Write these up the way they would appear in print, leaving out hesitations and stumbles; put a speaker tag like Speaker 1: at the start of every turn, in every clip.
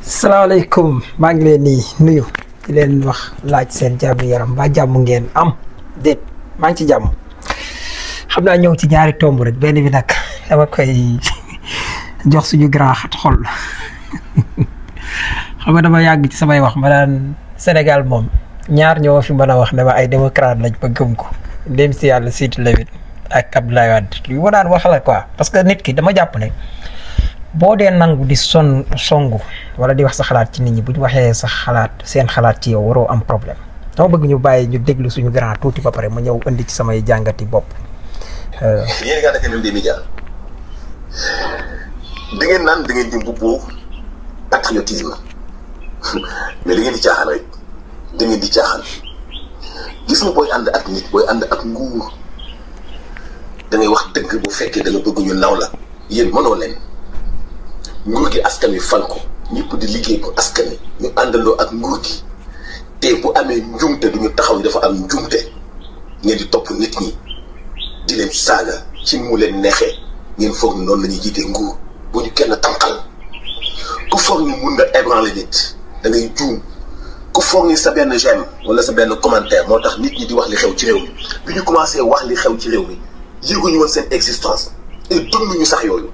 Speaker 1: salaamaaleykum maa ngi leen di nuyu di leen wax laaj seen jàmm yaram ba jàmm ngeen am déet maa ngi ci jàmm xam naa ñëw ci ñaari tomb rek benn bi nag dama koy jox suñu grand xat xol xam nga dama yàgg ci samay wax ma daan Sénégal moom ñaar ñoo fi mën a wax ne ma ay démocrate lañ ba gëm ko ndem si yàlla Sidy Lamine ak Abdoulaye Wade li ma daan wax la quoi parce que nit ki dama jàpp ne boo dee nangu di songu wala di wax sa xalaat ci nit ñi bu ñu waxee sa xalaat seen xalaat ci yow waroo am problème dama bëgg ñu bàyyi ñu déglu suñu grand tuuti ba pare ma ñëw indi ci samay jàngati bopp.
Speaker 2: yéen nga nekk des médias da ngeen naan da ngeen di mbubboo patriotisme mais da ngeen di caaxaan rek da ngeen di caaxaan gis nga booy ànd ak nit booy ànd ak nguur da ngay wax dëgg bu fekkee da nga bëgg ñu naw la yéen mënoo leen. nguur gi askan wi fal ko ñëpp di liggéey ko askan wi ñu àndandoo ak nguur gi te bu amee njumte du ñu taxaw dafa am njumte ngeen di topp nit ñi di leen saaga ci mu leen neexee ngeen foog ni noonu la ñuy jiitee nguur bu ñu kenn tànqal ku foog ni mun nga ébranler nit da ngay juum ku foog ni sa benn j'aime wala sa benn commentaire moo tax nit ñi di wax li xew ci réew mi bi ñu commencé wax li xew ci réew mi yëguñu woon seen existence et dunduñu sax yooyu.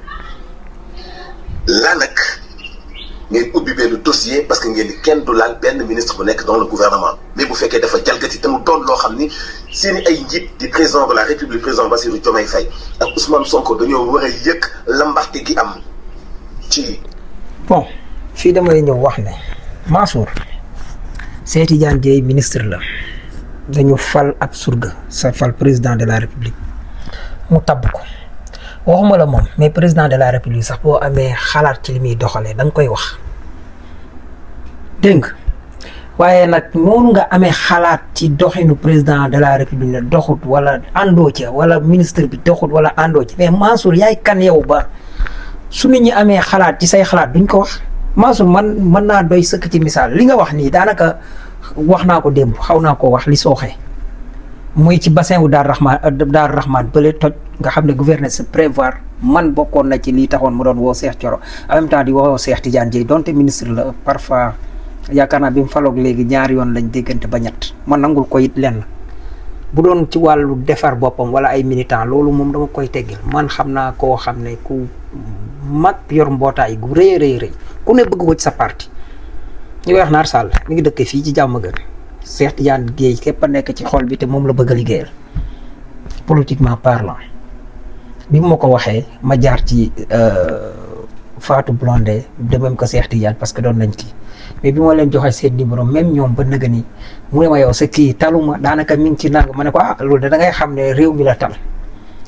Speaker 2: là nag ngeen ubbi benn dossier parce que ngeen di kenn du laal benn ministre bu nekk dans le gouvernement mais bu fekkee dafa jalgati te mu doon loo xam ni seeni ay njiit di président de la république président Bassirou Diomaye Faye ak Ousmane Sonko dañoo war a yëg lambaxte gi am ci.
Speaker 1: bon fii damay ñëw wax ne Mansour Cheikh Tidiane Dièye ministre la dañu fal ab surga sa fal président de la république mu tabb ko. waxuma la moom mais président de la république sax boo amee xalaat ci li muy doxalee da nga koy wax dégg nga waaye nag noonu nga amee xalaat ci doxinu président de la république ne doxut wala àndoo ca wala ministre bi doxut wala àndoo ci mais Mansour yaay kan yow ba su nit ñi amee xalaat ci say xalaat duñ ko wax Mansour man mën naa doy sëkk ci misaal li nga wax nii daanaka wax naa ko démb xaw naa ko wax li sooxee muy ci bassin wu Daaru Rahman bële toj nga xam ne gouverneur se prévoir man bokkoon na ci lii taxoon mu doon woo Cheikh Thioro en même temps di woo Cheikh Tidiane Dièye donte ministre la parfois yaakaar naa bi mu faloog léegi ñaari yoon lañ déggante ba ñett man nangul ko it lenn bu doon ci wàllu defar boppam wala ay militant loolu moom dama koy teggil man xam naa koo xam ne ku mag yor mbootaay gu rëy rëy ku ne bëgg ko ci sa parti ñu koy wax Naar Sall mi ngi dëkk fii ci Diamaguène Cheikh Tidiane Dièye képp a nekk ci xol bi te moom la bëgg a liggéeyal politiquement parlant bi ma ko waxee ma jaar ci Fatou Blondé de même que Cheikh Tidiane parce que doon nañ kii mais bi ma leen joxee seen numéro même ñoom ba nëga ni mu ne ma yow sa kii taluma daanaka mi ngi ci nang ma ne ko loolu da ngay xam ne réew mi la tal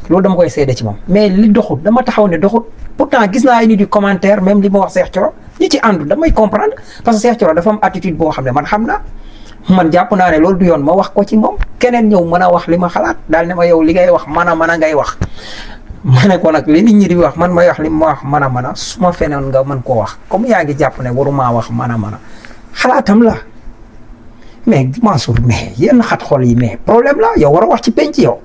Speaker 1: loolu dama koy seede ci moom mais li doxut dama taxaw ne doxut pourtant gis naa ay nit yu commentaire même li ma wax Cheikh Thioro ñi ci àndu damay comprendre parce que Cheikh Thioro dafa am attitude boo xam ne man xam naa man jàpp naa ne loolu du yoon ma wax ko ci moom keneen ñëw mën a wax li ma xalaat daal ne ma yow li ngay wax mën a ngay wax ma ne ko nag li nit ñi di wax man may wax li ma wax mën a su ma fenoon nga mën koo wax comme yaa ngi jàpp ne warumaa wax mën a xalaatam la mais Mansour mais yenn xat xol yi mais problème la yow war a wax ci penc yow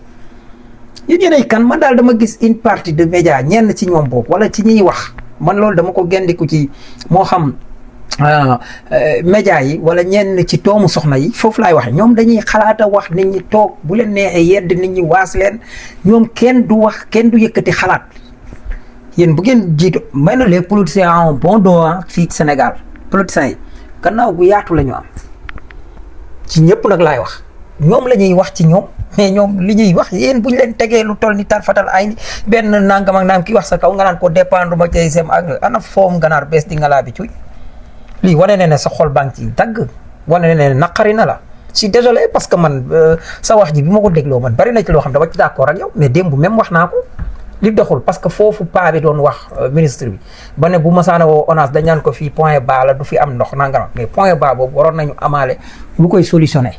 Speaker 1: yéen kan man daal dama gis une partie de média ñenn ci ñoom boobu wala ci ñiy wax man loolu dama ko gendiku ci moo xam média yi wala ñenn ci doomu soxna yi foofu laay waxe ñoom dañuy xalaata wax nit ñi toog bu leen neexee yedd nit ñi waas leen ñoom kenn du wax kenn du yëkkati xalaat yéen bu ngeen jiitu may na les politiciens en bon dos fii Sénégal politiciens yi gannaaw gu yaatu la ñu am ci ñëpp nag laay wax ñoom la ñuy wax ci ñoom mais ñoom li ñuy wax yéen bu ñu leen tegee lu toll ni tarfatal ay benn nangam ak naam ki wax sa kaw nga naan ko dépendre ma ci sem ak ana foom ganaar bees di nga laa bi cuy lii wane ne sa xol banque yi dagg wane ne naqari na la je suis désolé parce que man sa wax ji bi ma ko dégloo man bari na ci loo xam dama ci d'accord ak yow mais démb même wax naa ko li doxul parce que foofu paa bi doon wax ministre bi ba ne bu masaana woo ONAS dañ naan ko fii point bas la du fi am ndox nangam mais point bas boobu waroon nañu amaale lu koy solutionné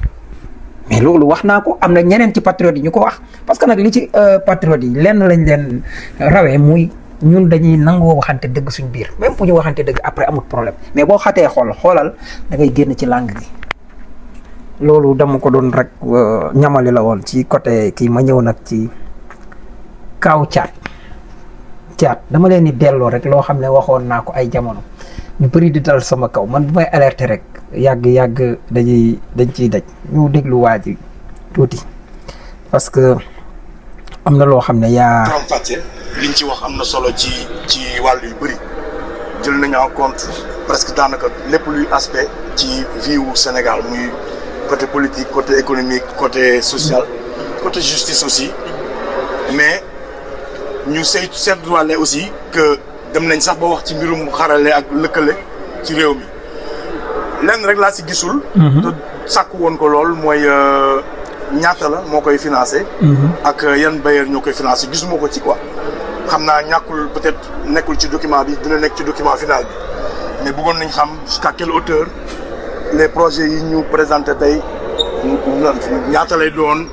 Speaker 1: mais loolu wax naa ko am na ñeneen ci patriotes yi ñu ko wax parce que nag li ci patriotes yi lenn lañ leen rawee muy ñun dañuy nangoo waxante dëgg suñ biir même bu ñu waxante dëgg après amul problème mais boo xatee xoolal da ngay génn ci langue gi loolu dama ko doon rek ñamali la woon ci côté kii ma ñëw nag ci kaaw caat dama leen di delloo rek loo xam ne waxoon naa ko ay jamono ñu bëri di dal sama kaw man bu may alerter rek yàgg dañ ciy daj ñu déglu waa ji tuuti parce que am na loo xam ne
Speaker 3: faram fàcce liñ ci wax am na solo ci wàll yu bëri jël nañu en compte presque daanaka lépp luy aspect ci vie wu Sénégal muy côté politique côté économique côté social côté justice aussi mais ñu seetluwaale aussi que dem nañ sax ba wax ci mbirum xarale ak lëkkale ci réew mi lenn rek laa si gisul. te sàkku woon ko lool mooy ñaata la moo koy financé. ak yan bailleur ñoo koy financé gisuma ko ci quoi. xam naa ñàkkul peut-être nekkul ci document bi dina nekk ci document final bi mais bëggoon nañ xam jusqu'à quelle hauteur les projets yi ñu présenté tey ñaata lay doon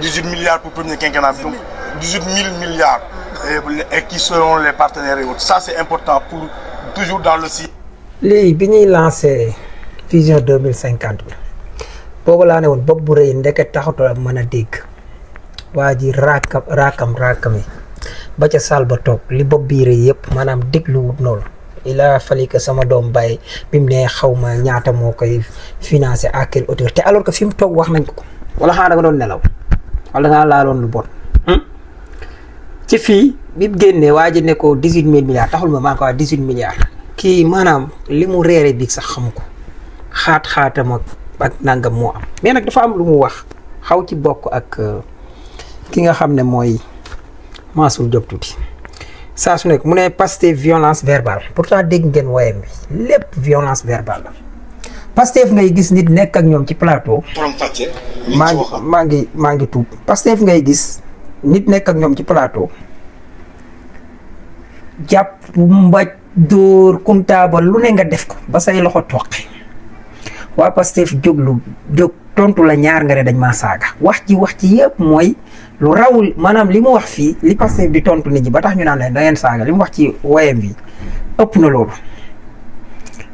Speaker 3: 18 milliards pour premier quinquennat bi donc 18 000 milliards et qui seront les partenaires et autres ça c'est important pour toujours dans le site.
Speaker 1: lii bi ñuy lancé vision 2050 bi boobu laa ne woon bopp bu rëy ndeket taxato mën a dégg waa ji raakami ba ca saal ba toog li bopp bii rëy yëpp maanaam dégluwut noonu il a fallu que sama doom bàyyi bi mu ne xaw ma ñaata moo koy financé à quelle hauteur te alors que fi mu toog wax nañ ko wala xanaa da nga doon nelaw wala da ngaa laaloon lu bon ci fii bi mu génnee waa ji ne ko 18 000 milliards taxul ma maa ko wax 18 milliards kii maanaam li mu reere bi sax xam ko xaatam ak nangam moo am mais nag dafa am lu mu wax xaw ci bokk ak ki nga xam ne mooy Mansour Diop tuuti saa su nekk mu ne Pastef violence verbale pourtant dégg ngeen woyam bi lépp violence verbale la Pastef ngay gis nit nekk ak ñoom ci plateau. maa ngi tuub Pastef ngay gis nit nekk ak ñoom ci plateau jàpp mbaj dóor kumtaabal lu ne nga def ko ba say loxo toqi waa Pastef jóg tontu la ñaar nga ne dañ maa saaga wax ci yëpp mooy lu rawul maanaam li mu wax fii li Pastef di tontu nit ñi ba tax ñu naan leen da ngeen saaga li mu wax ci woyam bi ëpp na loolu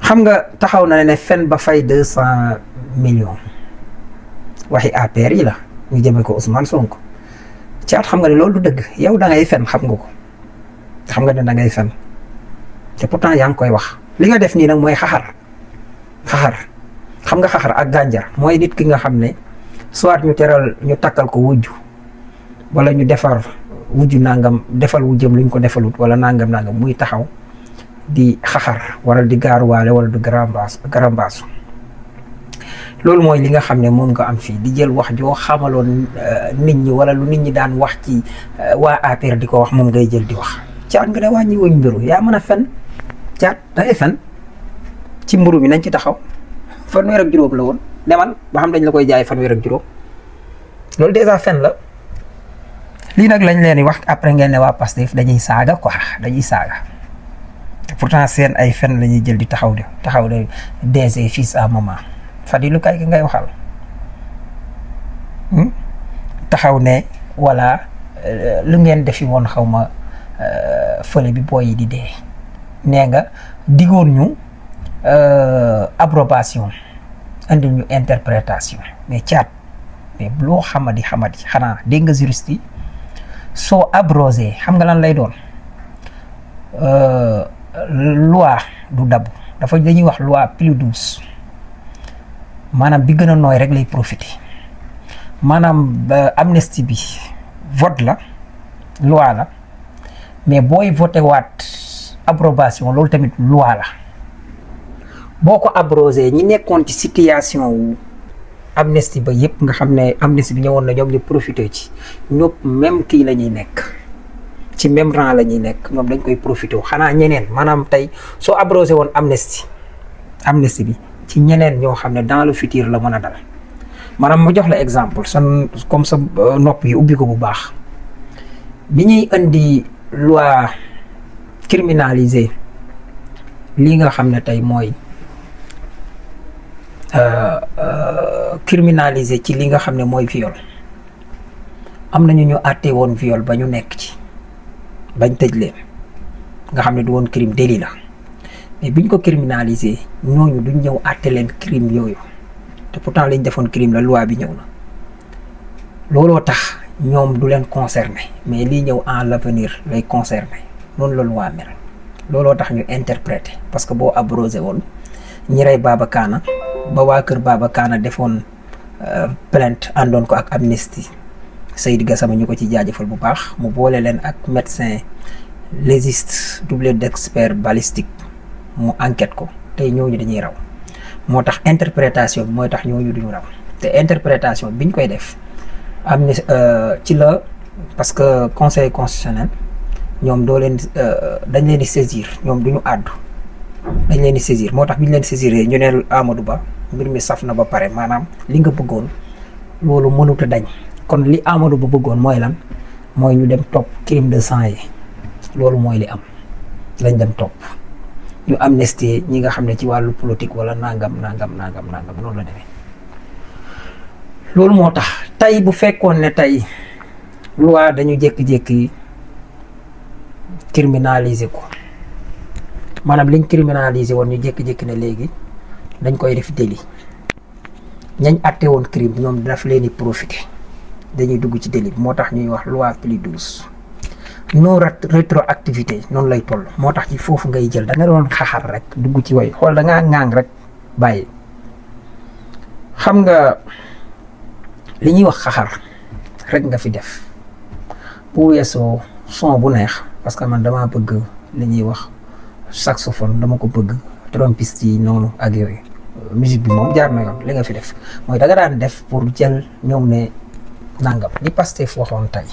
Speaker 1: xam nga taxaw na ne fen ba fay 200 millions waxi APR yi la ñu jëme ko Ousmane Sonko caat xam nga ne loolu du dëgg yow da ngay fen xam nga ko xam nga ne da ngay fen te pourtant yaa ngi koy wax li nga def nii nag mooy xaxar xam nga xaxar ak gànjar mooy nit ki nga xam ne soit ñu takkal ko wujju wala ñu defar wujju nangam defal wujjam luñ ko defalut wala nangam muy taxaw di xaxar wala di gaaruwaale wala du garambaasu loolu mooy li nga xam ne moom nga am fii di jël wax joo xamaloon nit ñi wala lu nit ñi daan wax ci waa APR di ko wax moom ngay jël di wax caat nga ne wàññi wuñ mbiru yaa mën a fen caat dangay fen ci mburu mi nañ ci taxaw 1 weer ak juróom la woon demal ba xam dañ la koy jaay 1 weer ak juróom loolu déjà fen la lii nag lañ leen di wax après ngeen ne waa Pastef dañuy saaga quoi dañuy saaga te pourtant seen ay fen la ñuy jël di taxaw de DG fils à maman Fadilou kay ki ngay waxal taxaw ne wala lu ngeen defi woon xaw ma fële bi booy yi di dee nee nga digoon ñu approbation indi ñu interprétation mais caat mais loo xamadi xanaa dégg nga juriste yi soo abrogé xam nga lan lay doon loi du dabu dañuy wax loi plus douce maanaam bi gën a nooy rek lay profité maanaam amnistie bi vote la loi la mais booy voté waat approbation loolu tamit loi la boo ko abrogé ñi nekkoon ci situation wu amnistie ba yëpp nga xam ne amnistie bi ñëwoon na ñoom ñu profité ci ñëpp même kii la ñuy nekk ci même rang la ñuy nekk ñoom dañ koy profité xanaa ñeneen maanaam tey soo abrogé woon amnistie bi ci ñeneen ñoo xam ne dans le futur la mën a dal maanaam ma jox la exemple comme sa nopp yi ubbi ko bu baax bi ñuy indi loi criminalisée lii nga xam ne tey mooy criminalisé ci li nga xam ne mooy viol am nañu ñu àtte woon viol ba ñu nekk ci bañ tëj leen nga xam ne du woon crime délit la mais biñ ko criminalisé ñooñu duñ ñëw àtte leen crime yooyu te pourtant liñ defoon crime la loi bi ñëw na looloo tax ñoom du leen concerné mais lii ñëw en l'avenir lay concerné noonu la loi mel looloo tax ñu interpréter parce que boo abrogé woon ñi rey Baba Kana ba waa kër Baba Kana defoon plainte àndoon ko ak Amnesty Seydi Gassama ñu ko ci jaajëfal bu baax mu boole leen ak médecin légiste doublé d'expert balistique mu enquête ko tey ñooñu dañuy raw moo tax interprétation bi mooy tax ñooñu duñu raw te interprétation biñ koy def am na ci la parce que conseil constitutionnel ñoom doo leen dañ leen di saisir ñoom duñu àddu dañ leen di saisir moo tax bi ñu leen saisiree ñu ne Amadou Ba mbir mi saf na ba pare maanaam li nga bëggoon loolu mënut a dañ kon li Amadou Ba bëggoon mooy lan mooy ñu dem topp crime de sang yi loolu mooy li am lañ dem topp ñu amnistie ñi nga xam ne ci wàllu politique wala nangam noonu la demee. loolu moo tax tey bu fekkoon ne tey loi dañu jékki-jékki criminaliser ko maanaam liñ criminaliser woon ñu jékki-jékki ne léegi dañ koy def délit ñañ àtte woon crime ñoom daf leen di profiter dañuy dugg ci délit bi moo tax ñuy wax loi plus douce non rétroactivité noonu lay toll moo tax ci foofu ngay jël da nga doon xaxar rek dugg ci way xool da ngaa ŋaang rek bàyyi xam nga li ñuy wax xaxar rek nga fi def bu weesoo son bu neex parce que man dama bëgg li ñuy wax saxophone dama ko bëgg trompiste yi noonu ak yooyu musique bi moom jaar na yoon li nga fi def mooy da nga daan def pour jël ñoom ne nangam li Pastef waxoon tey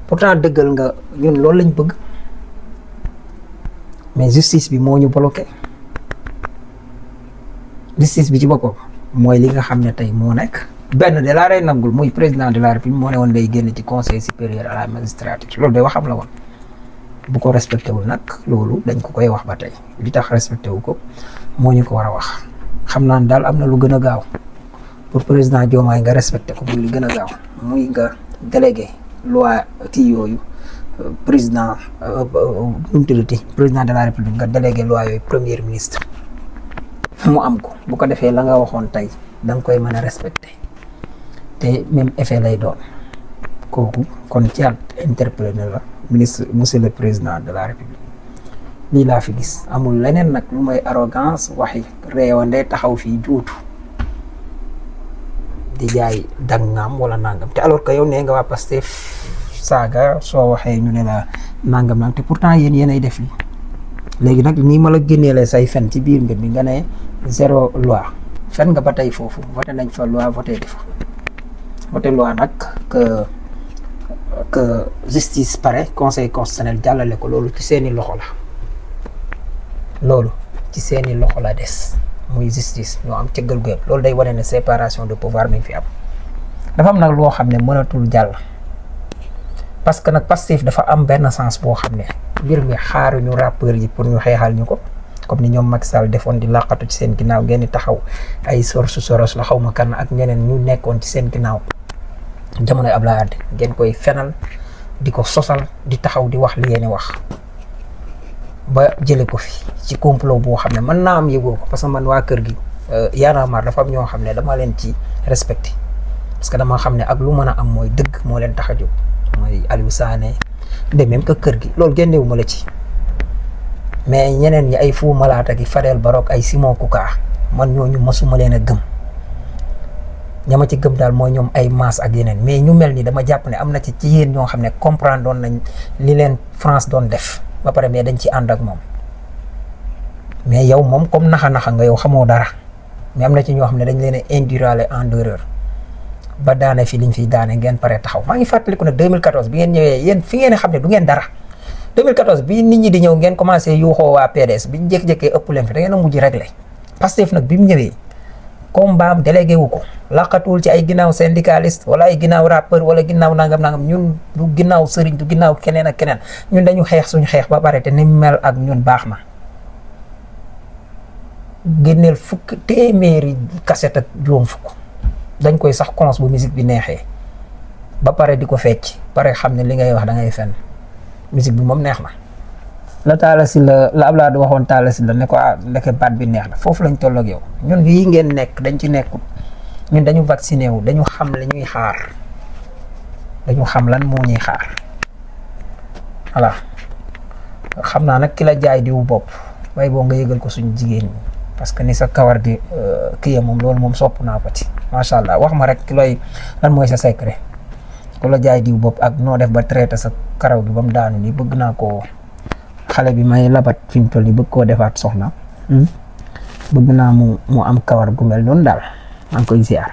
Speaker 1: pourtant dëggal nga ñun loolu lañ bëgg mais justice bi moo ñu bloqué justice bi ci boppam mooy li nga xam ne tey moo nekk benn de la rey nangul muy président de la république moo ne woon day génn ci conseil supérieur à la magistrature loolu day waxam la woon bu ko respecté wul nag loolu dañ ko koy wax ba tey li tax respecté wu ko moo ñu ko war a wax xam naa daal am na lu gën a gaaw pour président Diomaye nga respecté ko bu li gën a gaaw muy nga délégué loi kii yooyu président nu mu tuddati président de la république nga délégué loi yooyu premier ministre mu am ko bu ko defee la nga waxoon tey da nga koy mën a respecté te même effet lay doon kooku kon ci at interpellé la ministre monsieur le président de la république lii laa fi gis amul leneen nag lu may arrogance waxi réewande taxaw fii juutu di jaay dangam wala nangam te alors que yow nee nga waa Pastef saaga soo waxee ñu ne la nangam te pourtant yéenay def li léegi nag nii ma la génneele say fen ci biir mbir mi nga ne zéro loi fen nga ba tey foofu voté nañ fa loi voté di fa voté loi nag que justice pare conseil constitutionnel jàllale ko loolu ci seeni loxo la loolu ci seeni loxo la des muy justice ñoo am cëggal gu loolu day wane ne séparation de pouvoir mi fi am dafa am nag loo xam ne mënatul jàll parce que nag Pastef dafa am benn sens boo xam ne mbir mi xaaruñu rappeurs yi pour ñu xeexal ñu ko comme ni ñoom Macky Sall defoon di laqatu ci seen ginnaaw ngeen di taxaw ay Soros la xaw ma kan ak ñeneen ñu nekkoon ci seen ginnaaw jamonoy Abdoulaye Wade ngeen koy fenal di ko sosal di taxaw di wax li ngeen wax ba jële ko fi ci complot boo xam ne mën naa am yëgoo ko parce que man waa kër gi Y'en a marre dafa am ñoo xam ne dama leen ci respecté parce que dama xam ne ak lu mën a am mooy dëgg moo leen tax a jóg mooy Aliou Sané de même que kër gi loolu génnewu ma la ci mais ñeneen ñi ay Fou Malade gi Fadel Barok ay Simon Kouka man ñooñu masuma leen a gëm ñama ci gëm daal mooy ñoom ay maas ak yeneen mais ñu mel ni dama jàpp ne am na ci yéen ñoo xam ne comprendre doon nañ li leen France doon def ba pare mais dañ ci ànd ak moom mais yow moom comme naxa nga yow xamoo dara mais am na ci ñoo xam ne dañ leen a indurale en erreur ba daane fi liñ fiy daane ngeen pare taxaw maa ngi fàttaliku ne 2014 bi ngeen ñëwee yéen fi ngeen xam ne du ngeen dara 2014 bi nit ñi di ñëw ngeen commencé yuuxoo waa PDS bi ñu jékki-jékkee ëpp leen fi da ngeen a mujj réglé Pastef nag bi mu ñëwee combat am délégué wu ko laqatuwul ci ay ginnaaw syndicaliste wala ay ginnaaw rappeur wala ginnaaw nangam ñun du ginnaaw sëriñ du ginnaaw keneen ak keneen ñun dañu xeex suñu xeex ba pare te ni mel ak ñun baax na génneel fukk téeméeri kaset ak juróom fukk dañ koy sax cons bu musique bi neexee ba pare di ko fecc pare xam ne li ngay wax da ngay fenn musique bi moom neex na la Talla Sylla la Abdoulaye waxoon Talla Sylla ne ko ndeke baat bi neex na foofu lañ toll ak yow ñun yii ngeen nekk dañ ci nekkul ñun dañu vacciné wu dañu xam li ñuy xaar dañu xam lan moo ñuy xaar voilà xam naa nag ki la jaay diw bopp waaye boo nga yëgal ko suñu jigéen ñi parce que ni sa kawar di kii moom loolu moom sopp naa ko ci macha allah wax ma rek ki lay lan mooy sa secret ku la jaay diw bopp ak noo def ba traité sa karaw gi ba mu daanu nii bëgg naa koo xale bi may labat fi mu toll nii bëgg koo defaat soxna bëgg naa mu am kawar gu mel noonu daal maa ngi koy ziar.